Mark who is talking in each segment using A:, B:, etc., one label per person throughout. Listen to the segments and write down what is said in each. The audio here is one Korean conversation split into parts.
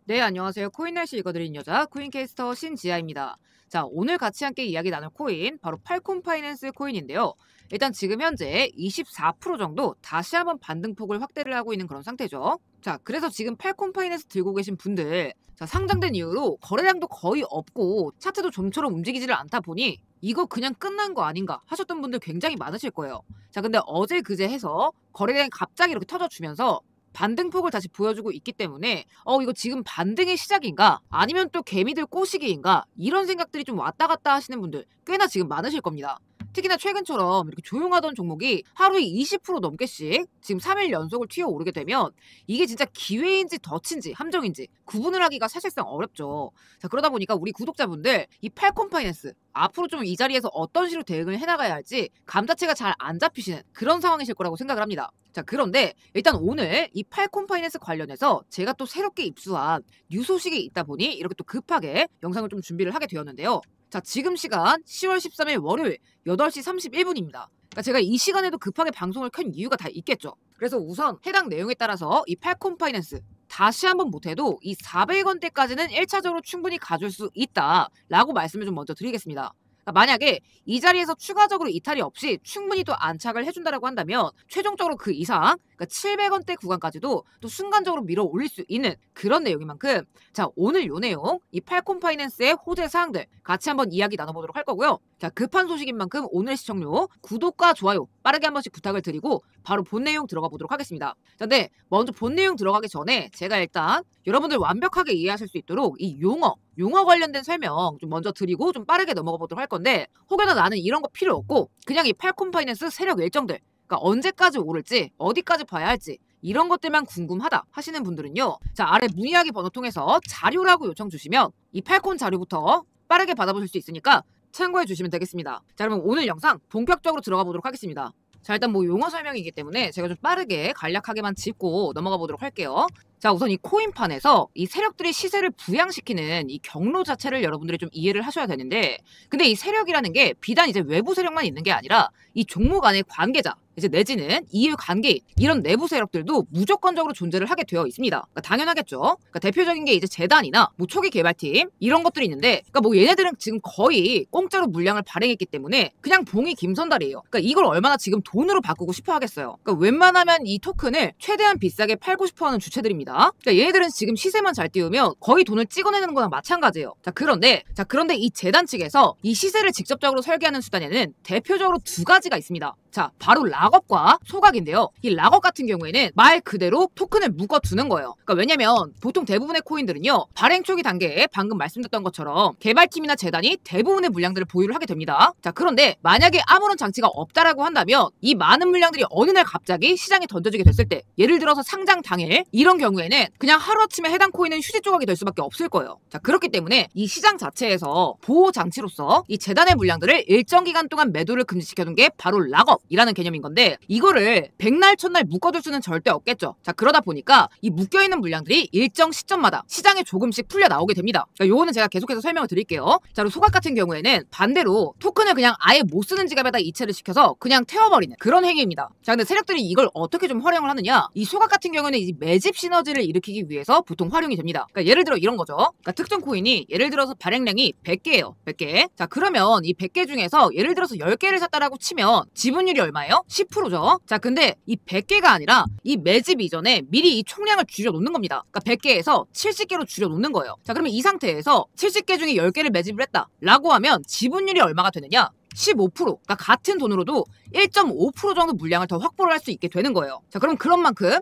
A: 네, 안녕하세요. 코인 날씨 읽어드린 여자 코인캐스터 신지아입니다. 자, 오늘 같이 함께 이야기 나눌 코인 바로 팔콘 파이낸스 코인인데요. 일단 지금 현재 24% 정도 다시 한번 반등폭을 확대를 하고 있는 그런 상태죠. 자, 그래서 지금 팔콘 파이낸스 들고 계신 분들, 자, 상장된 이후로 거래량도 거의 없고 차트도 좀처럼 움직이지를 않다 보니 이거 그냥 끝난 거 아닌가 하셨던 분들 굉장히 많으실 거예요. 자, 근데 어제 그제 해서 거래량이 갑자기 이렇게 터져주면서 반등폭을 다시 보여주고 있기 때문에 이거 지금 반등의 시작인가? 아니면 또 개미들 꼬시기인가? 이런 생각들이 좀 왔다 갔다 하시는 분들 꽤나 지금 많으실 겁니다. 특히나 최근처럼 이렇게 조용하던 종목이 하루에 20% 넘게씩 지금 3일 연속을 튀어오르게 되면 이게 진짜 기회인지 덫인지 함정인지 구분을 하기가 사실상 어렵죠. 자, 그러다 보니까 우리 구독자분들 이 팔콘 파이낸스 앞으로 좀 이 자리에서 어떤 식으로 대응을 해나가야 할지 감 자체가 잘 안 잡히시는 그런 상황이실 거라고 생각을 합니다. 자, 그런데 일단 오늘 이 팔콘 파이낸스 관련해서 제가 또 새롭게 입수한 뉴 소식이 있다 보니 이렇게 또 급하게 영상을 좀 준비를 하게 되었는데요. 자, 지금 시간 10월 13일 월요일 8시 31분입니다. 그러니까 제가 이 시간에도 급하게 방송을 켠 이유가 다 있겠죠. 그래서 우선 해당 내용에 따라서 이 팔콘 파이낸스 다시 한번 못해도 이 400원대까지는 1차적으로 충분히 가줄 수 있다라고 말씀을 좀 먼저 드리겠습니다. 그러니까 만약에 이 자리에서 추가적으로 이탈이 없이 충분히 또 안착을 해준다라고 한다면 최종적으로 그 이상 그러니까 700원대 구간까지도 또 순간적으로 밀어 올릴 수 있는 그런 내용인 만큼 자, 오늘 요 내용 이 팔콘 파이낸스의 호재 사항들 같이 한번 이야기 나눠보도록 할 거고요. 자, 급한 소식인 만큼 오늘 시청료 구독과 좋아요 빠르게 한 번씩 부탁을 드리고 바로 본 내용 들어가 보도록 하겠습니다. 자, 네, 먼저 본 내용 들어가기 전에 제가 일단 여러분들 완벽하게 이해하실 수 있도록 이 용어 관련된 설명 좀 먼저 드리고 좀 빠르게 넘어가 보도록 할 건데 혹여나 나는 이런 거 필요 없고 그냥 이 팔콘 파이낸스 세력 일정들 그러니까 언제까지 오를지 어디까지 봐야 할지 이런 것들만 궁금하다 하시는 분들은요. 자, 아래 문의하기 번호 통해서 자료라고 요청 주시면 이 팔콘 자료부터 빠르게 받아보실 수 있으니까 참고해 주시면 되겠습니다. 자, 그러면 오늘 영상 본격적으로 들어가 보도록 하겠습니다. 자, 일단 뭐 용어 설명이기 때문에 제가 좀 빠르게 간략하게만 짚고 넘어가 보도록 할게요. 자, 우선 이 코인판에서 이 세력들이 시세를 부양시키는 이 경로 자체를 여러분들이 좀 이해를 하셔야 되는데 근데 이 세력이라는 게 비단 이제 외부 세력만 있는 게 아니라 이 종목 안에 관계자 이제 내지는 이해 관계인 이런 내부 세력들도 무조건적으로 존재를 하게 되어 있습니다. 그러니까 당연하겠죠. 그러니까 대표적인 게 이제 재단이나 뭐 초기 개발팀 이런 것들이 있는데 그러니까 뭐 얘네들은 지금 거의 공짜로 물량을 발행했기 때문에 그냥 봉이 김선달이에요. 그러니까 이걸 얼마나 지금 돈으로 바꾸고 싶어 하겠어요. 그러니까 웬만하면 이 토큰을 최대한 비싸게 팔고 싶어 하는 주체들입니다. 그러니까 얘네들은 지금 시세만 잘 띄우면 거의 돈을 찍어내는 거랑 마찬가지예요. 자, 그런데 이 재단 측에서 이 시세를 직접적으로 설계하는 수단에는 대표적으로 두 가지가 있습니다. 자, 바로 락업과 소각인데요. 이 락업 같은 경우에는 말 그대로 토큰을 묶어두는 거예요. 그러니까 왜냐면 보통 대부분의 코인들은요. 발행 초기 단계에 방금 말씀드렸던 것처럼 개발팀이나 재단이 대부분의 물량들을 보유를 하게 됩니다. 자, 그런데 만약에 아무런 장치가 없다라고 한다면 이 많은 물량들이 어느 날 갑자기 시장에 던져지게 됐을 때 예를 들어서 상장 당일 이런 경우에는 그냥 하루아침에 해당 코인은 휴지 조각이 될 수밖에 없을 거예요. 자, 그렇기 때문에 이 시장 자체에서 보호 장치로서 이 재단의 물량들을 일정 기간 동안 매도를 금지시켜둔 게 바로 락업이라는 개념인 건데 이거를 백날 첫날 묶어둘 수는 절대 없겠죠. 자, 그러다 보니까 이 묶여있는 물량들이 일정 시점마다 시장에 조금씩 풀려 나오게 됩니다. 그러니까 요거는 제가 계속해서 설명을 드릴게요. 자, 그리고 소각 같은 경우에는 반대로 토큰을 그냥 아예 못 쓰는 지갑에다 이체를 시켜서 그냥 태워버리는 그런 행위입니다. 자, 근데 세력들이 이걸 어떻게 좀 활용을 하느냐 이 소각 같은 경우에는 이 매집 시너지를 일으키기 위해서 보통 활용이 됩니다. 그러니까 예를 들어 이런 거죠. 그러니까 특정 코인이 예를 들어서 발행량이 100개예요. 100개. 자, 그러면 이 100개 중에서 예를 들어서 10개를 샀다라고 치면 지분율이 얼마예요? 10%죠. 자, 근데 이 100개가 아니라 이 매집 이전에 미리 이 총량을 줄여놓는 겁니다. 그러니까 100개에서 70개로 줄여놓는 거예요. 자, 그러면 이 상태에서 70개 중에 10개를 매집을 했다 라고 하면 지분율이 얼마가 되느냐? 15%, 그러니까 같은 돈으로도 1.5% 정도 물량을 더 확보를 할 수 있게 되는 거예요. 자, 그럼 그런 만큼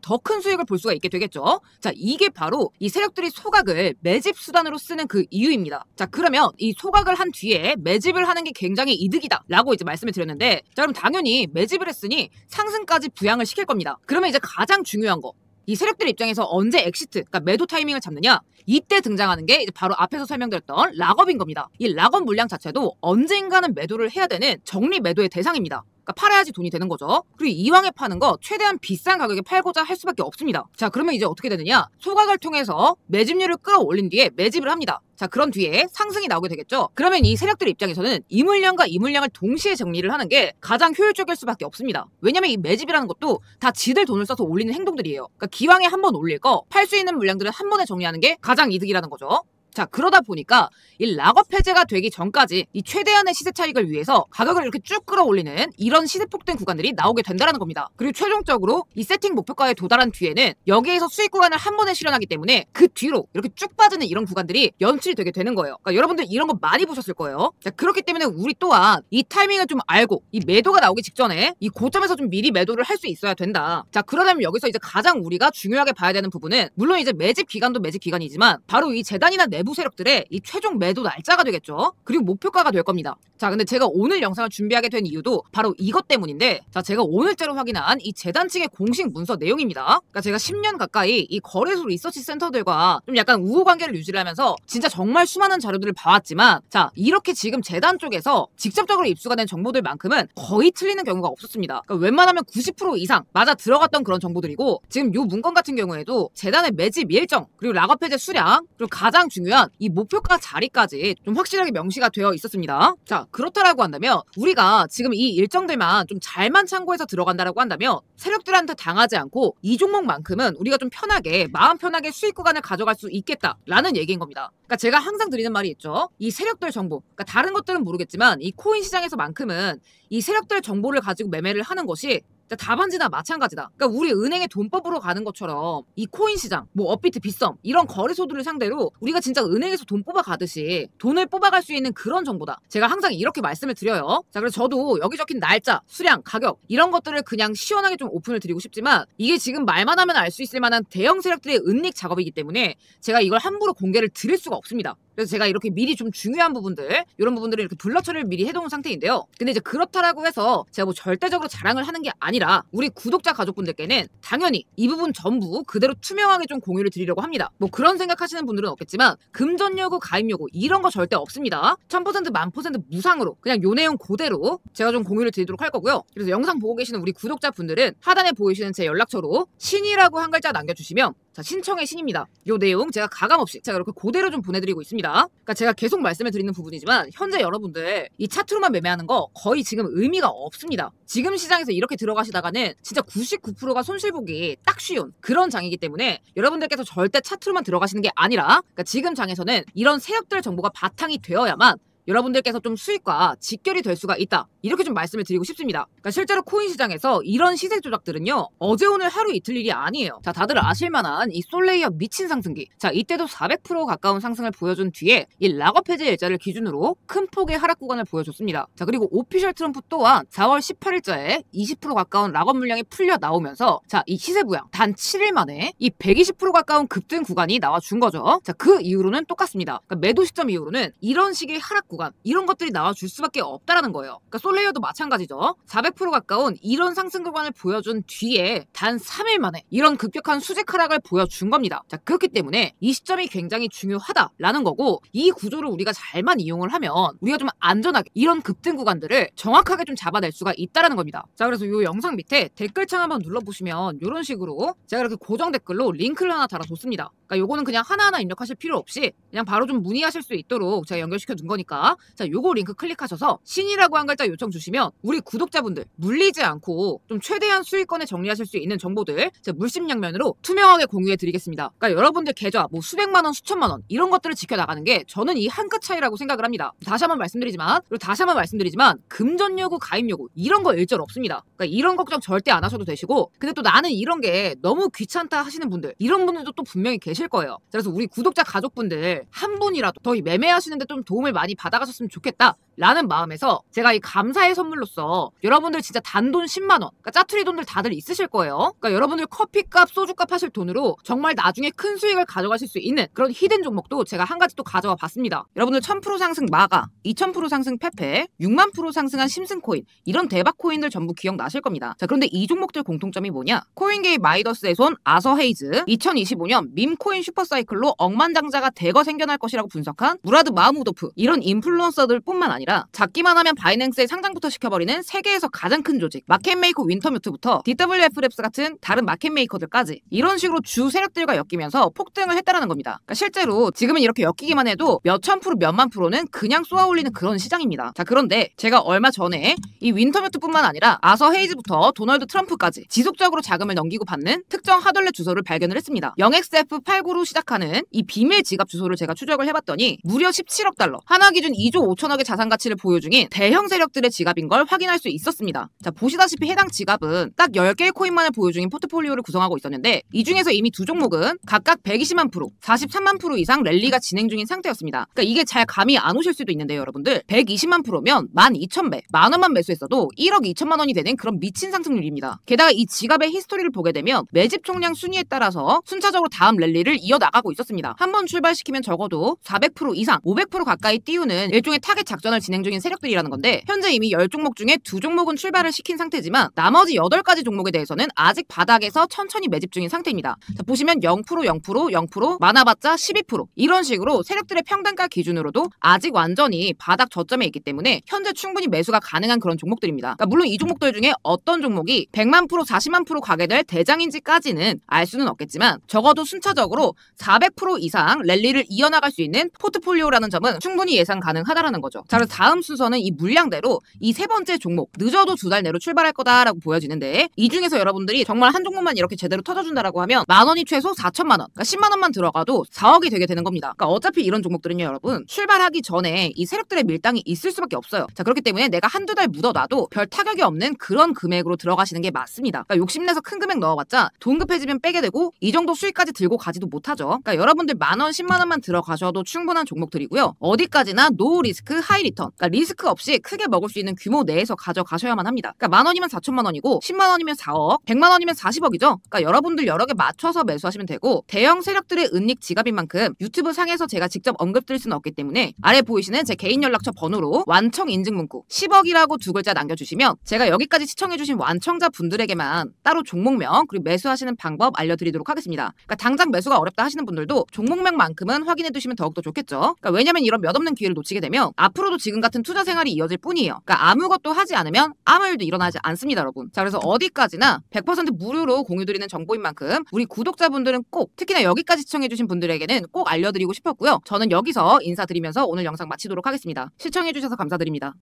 A: 더 큰 수익을 볼 수가 있게 되겠죠. 자, 이게 바로 이 세력들이 소각을 매집 수단으로 쓰는 그 이유입니다. 자, 그러면 이 소각을 한 뒤에 매집을 하는 게 굉장히 이득이다 라고 이제 말씀을 드렸는데 자, 그럼 당연히 매집을 했으니 상승까지 부양을 시킬 겁니다. 그러면 이제 가장 중요한 거 이 세력들 입장에서 언제 엑시트, 그러니까 매도 타이밍을 잡느냐 이때 등장하는 게 이제 바로 앞에서 설명드렸던 락업인 겁니다. 이 락업 물량 자체도 언젠가는 매도를 해야 되는 정리 매도의 대상입니다. 그러니까 팔아야지 돈이 되는 거죠. 그리고 이왕에 파는 거 최대한 비싼 가격에 팔고자 할 수밖에 없습니다. 자, 그러면 이제 어떻게 되느냐 소각을 통해서 매집률을 끌어올린 뒤에 매집을 합니다. 자, 그런 뒤에 상승이 나오게 되겠죠. 그러면 이 세력들 입장에서는 이 물량과 이 물량을 동시에 정리를 하는 게 가장 효율적일 수밖에 없습니다. 왜냐면 이 매집이라는 것도 다 지들 돈을 써서 올리는 행동들이에요. 그러니까 기왕에 한 번 올릴 거 팔 수 있는 물량들은 한 번에 정리하는 게 가장 이득이라는 거죠. 자, 그러다 보니까 이 락업 해제가 되기 전까지 이 최대한의 시세 차익을 위해서 가격을 이렇게 쭉 끌어올리는 이런 시세 폭등 구간들이 나오게 된다는 겁니다. 그리고 최종적으로 이 세팅 목표가에 도달한 뒤에는 여기에서 수익 구간을 한 번에 실현하기 때문에 그 뒤로 이렇게 쭉 빠지는 이런 구간들이 연출이 되게 되는 거예요. 그러니까 여러분들 이런 거 많이 보셨을 거예요. 자, 그렇기 때문에 우리 또한 이 타이밍을 좀 알고 이 매도가 나오기 직전에 이 고점에서 좀 미리 매도를 할 수 있어야 된다. 자, 그러려면 여기서 이제 가장 우리가 중요하게 봐야 되는 부분은 물론 이제 매집 기간도 매집 기간이지만 바로 이 재단이나 내부 세력들의 이 최종 매도 날짜가 되겠죠. 그리고 목표가가 될 겁니다. 자, 근데 제가 오늘 영상을 준비하게 된 이유도 바로 이것 때문인데, 자, 제가 오늘자로 확인한 이 재단 측의 공식 문서 내용입니다. 그러니까 제가 10년 가까이 이 거래소 리서치 센터들과 좀 약간 우호 관계를 유지를 하면서 진짜 정말 수많은 자료들을 봐왔지만, 자, 이렇게 지금 재단 쪽에서 직접적으로 입수가 된 정보들만큼은 거의 틀리는 경우가 없었습니다. 그러니까 웬만하면 90% 이상 맞아 들어갔던 그런 정보들이고, 지금 요 문건 같은 경우에도 재단의 매집 일정, 그리고 락업 해제 수량, 그리고 가장 중요한 이 목표가 자리까지 좀 확실하게 명시가 되어 있었습니다. 자, 그렇다라고 한다면 우리가 지금 이 일정들만 좀 잘만 참고해서 들어간다라고 한다면 세력들한테 당하지 않고 이 종목만큼은 우리가 좀 편하게 마음 편하게 수익 구간을 가져갈 수 있겠다라는 얘기인 겁니다. 그러니까 제가 항상 드리는 말이 있죠. 이 세력들 정보, 그러니까 다른 것들은 모르겠지만 이 코인 시장에서만큼은 이 세력들 정보를 가지고 매매를 하는 것이 답안지나 마찬가지다. 그러니까 우리 은행의 돈법으로 가는 것처럼 이 코인 시장, 뭐 업비트, 빗썸 이런 거래소들을 상대로 우리가 진짜 은행에서 돈 뽑아가듯이 돈을 뽑아갈 수 있는 그런 정보다. 제가 항상 이렇게 말씀을 드려요. 자, 그래서 저도 여기 적힌 날짜, 수량, 가격 이런 것들을 그냥 시원하게 좀 오픈을 드리고 싶지만 이게 지금 말만 하면 알 수 있을 만한 대형 세력들의 은닉 작업이기 때문에 제가 이걸 함부로 공개를 드릴 수가 없습니다. 그래서 제가 이렇게 미리 좀 중요한 부분들, 이런 부분들을 이렇게 블러 처리를 미리 해놓은 상태인데요. 근데 이제 그렇다라고 해서 제가 뭐 절대적으로 자랑을 하는 게 아니라 우리 구독자 가족분들께는 당연히 이 부분 전부 그대로 투명하게 좀 공유를 드리려고 합니다. 뭐 그런 생각하시는 분들은 없겠지만 금전 요구, 가입 요구 이런 거 절대 없습니다. 1000% 1000% 무상으로 그냥 요 내용 그대로 제가 좀 공유를 드리도록 할 거고요. 그래서 영상 보고 계시는 우리 구독자분들은 하단에 보이시는 제 연락처로 신이라고 한 글자 남겨주시면 자, 신청의 신입니다. 요 내용 제가 가감없이 제가 이렇게 그대로 좀 보내드리고 있습니다. 그러니까 제가 계속 말씀을 드리는 부분이지만 현재 여러분들 이 차트로만 매매하는 거 거의 지금 의미가 없습니다. 지금 시장에서 이렇게 들어가시다가는 진짜 99%가 손실보기 딱 쉬운 그런 장이기 때문에 여러분들께서 절대 차트로만 들어가시는 게 아니라 그러니까 지금 장에서는 이런 세력들 정보가 바탕이 되어야만 여러분들께서 좀 수익과 직결이 될 수가 있다. 이렇게 좀 말씀을 드리고 싶습니다. 그러니까 실제로 코인 시장에서 이런 시세 조작들은요. 어제 오늘 하루 이틀 일이 아니에요. 자, 다들 아실만한 이 솔레이어 미친 상승기. 자, 이때도 400% 가까운 상승을 보여준 뒤에 이 락업 해제 일자를 기준으로 큰 폭의 하락 구간을 보여줬습니다. 자, 그리고 오피셜 트럼프 또한 4월 18일자에 20% 가까운 락업 물량이 풀려 나오면서 자, 이 시세 부양 단 7일 만에 이 120% 가까운 급등 구간이 나와준 거죠. 자, 그 이후로는 똑같습니다. 그러니까 매도 시점 이후로는 이런 식의 하락 구간 이런 것들이 나와줄 수밖에 없다라는 거예요. 그러니까 솔레이어도 마찬가지죠. 400% 가까운 이런 상승 구간을 보여준 뒤에 단 3일 만에 이런 급격한 수직 하락을 보여준 겁니다. 자, 그렇기 때문에 이 시점이 굉장히 중요하다라는 거고 이 구조를 우리가 잘만 이용을 하면 우리가 좀 안전하게 이런 급등 구간들을 정확하게 좀 잡아낼 수가 있다라는 겁니다. 자, 그래서 이 영상 밑에 댓글창 한번 눌러보시면 이런 식으로 제가 이렇게 고정 댓글로 링크를 하나 달아뒀습니다. 그러니까 요거는 그냥 하나하나 입력하실 필요 없이 그냥 바로 좀 문의하실 수 있도록 제가 연결시켜 둔 거니까 자, 요거 링크 클릭하셔서 신이라고 한 글자 요청 주시면 우리 구독자분들 물리지 않고 좀 최대한 수익권에 정리하실 수 있는 정보들 제가 물심양면으로 투명하게 공유해 드리겠습니다. 그러니까 여러분들 계좌 뭐 수백만 원, 수천만 원 이런 것들을 지켜나가는 게 저는 이 한 끗 차이라고 생각을 합니다. 다시 한번 말씀드리지만 금전 요구, 가입 요구 이런 거 일절 없습니다. 그러니까 이런 걱정 절대 안 하셔도 되시고 근데 또 나는 이런 게 너무 귀찮다 하시는 분들 이런 분들도 또 분명히 계실 거예요. 그래서 우리 구독자 가족분들 한 분이라도 더 매매하시는데 좀 도움을 많이 받아가셨으면 좋겠다 라는 마음에서 제가 이 감사의 선물로서 여러분들 진짜 단돈 10만원 그러니까 짜투리 돈들 다들 있으실 거예요. 그러니까 여러분들 커피값 소주값 하실 돈으로 정말 나중에 큰 수익을 가져가실 수 있는 그런 히든 종목도 제가 한 가지 또 가져와 봤습니다. 여러분들 1000% 상승 마가 2000% 상승 페페 6만% 상승한 심슨코인 이런 대박 코인들 전부 기억나실 겁니다. 자, 그런데 이 종목들 공통점이 뭐냐? 코인게임 마이더스의 손 아서 헤이즈 2025년 밈코인 슈퍼사이클로 억만장자가 대거 생겨날 것이라고 분석한 무라드 마흐무도프 이런 인플루언서들 뿐만 아니라 아니라 작기만 하면 바이낸스에 상장부터 시켜버리는 세계에서 가장 큰 조직 마켓메이커 윈터뮤트부터 DWF랩스 같은 다른 마켓메이커들까지 이런 식으로 주 세력들과 엮이면서 폭등을 했다라는 겁니다. 그러니까 실제로 지금은 이렇게 엮이기만 해도 몇천 프로 몇만 프로는 그냥 쏘아올리는 그런 시장입니다. 자, 그런데 제가 얼마 전에 이 윈터뮤트뿐만 아니라 아서 헤이즈부터 도널드 트럼프까지 지속적으로 자금을 넘기고 받는 특정 하덜렛 주소를 발견을 했습니다. 0xF89로 시작하는 이 비밀 지갑 주소를 제가 추적을 해봤더니 무려 17억 달러, 하나 기준 2조 5천억의 자산 가치를 보유 중인 대형 세력들의 지갑인 걸 확인할 수 있었습니다. 자, 보시다시피 해당 지갑은 딱 10개의 코인만을 보유 중인 포트폴리오를 구성하고 있었는데 이 중에서 이미 두 종목은 각각 120만 프로, 43만 프로 이상 랠리가 진행 중인 상태였습니다. 그러니까 이게 잘 감이 안 오실 수도 있는데요, 여러분들. 120만 프로면 12,000배, 만 원만 매수했어도 1억 2천만 원이 되는 그런 미친 상승률입니다. 게다가 이 지갑의 히스토리를 보게 되면 매집 총량 순위에 따라서 순차적으로 다음 랠리를 이어나가고 있었습니다. 한번 출발시키면 적어도 400% 이상, 500% 가까이 띄우는 일종의 타겟 작전을 진행 중인 세력들이라는 건데 현재 이미 10종목 중에 2종목은 출발을 시킨 상태지만 나머지 8가지 종목에 대해서는 아직 바닥에서 천천히 매집 중인 상태입니다. 자, 보시면 0%, 0%, 0%, 많아봤자 12% 이런 식으로 세력들의 평단가 기준으로도 아직 완전히 바닥 저점에 있기 때문에 현재 충분히 매수가 가능한 그런 종목들입니다. 그러니까 물론 이 종목들 중에 어떤 종목이 100만 프로, 40만 프로 가게 될 대장인지까지는 알 수는 없겠지만 적어도 순차적으로 400% 이상 랠리를 이어나갈 수 있는 포트폴리오라는 점은 충분히 예상 가능하다라는 거죠. 자, 그래서 다음 순서는 이 물량대로 이 세 번째 종목 늦어도 2달 내로 출발할 거다라고 보여지는데 이 중에서 여러분들이 정말 한 종목만 이렇게 제대로 터져준다라고 하면 만 원이 최소 4천만 원, 그러니까 10만 원만 들어가도 4억이 되게 되는 겁니다. 그러니까 어차피 이런 종목들은요, 여러분 출발하기 전에 이 세력들의 밀당이 있을 수밖에 없어요. 자, 그렇기 때문에 내가 한두 달 묻어놔도 별 타격이 없는 그런 금액으로 들어가시는 게 맞습니다. 그러니까 욕심내서 큰 금액 넣어봤자 돈 급해지면 빼게 되고 이 정도 수익까지 들고 가지도 못하죠. 그러니까 여러분들 만 원, 10만 원만 들어가셔도 충분한 종목들이고요. 어디까지나 노 리스크 하이 리턴, 그러니까 리스크 없이 크게 먹을 수 있는 규모 내에서 가져가셔야만 합니다. 그러니까 만 원이면 4천만 원이고 10만 원이면 4억, 100만 원이면 40억이죠. 그러니까 여러분들 여러 개 맞춰서 매수하시면 되고 대형 세력들의 은닉 지갑인 만큼 유튜브 상에서 제가 직접 언급드릴 수는 없기 때문에 아래 보이시는 제 개인 연락처 번호로 완청 인증 문구 10억이라고 두 글자 남겨주시면 제가 여기까지 시청해주신 완청자 분들에게만 따로 종목명 그리고 매수하시는 방법 알려드리도록 하겠습니다. 그러니까 당장 매수가 어렵다 하시는 분들도 종목명만큼은 확인해두시면 더욱더 좋겠죠. 그러니까 왜냐면 이런 몇없는 기회를 놓치게 되면 앞으로도 지금 같은 투자 생활이 이어질 뿐이에요. 그러니까 아무것도 하지 않으면 아무 일도 일어나지 않습니다, 여러분. 자, 그래서 어디까지나 100% 무료로 공유드리는 정보인 만큼 우리 구독자분들은 꼭 특히나 여기까지 시청해주신 분들에게는 꼭 알려드리고 싶었고요. 저는 여기서 인사드리면서 오늘 영상 마치도록 하겠습니다. 시청해주셔서 감사드립니다.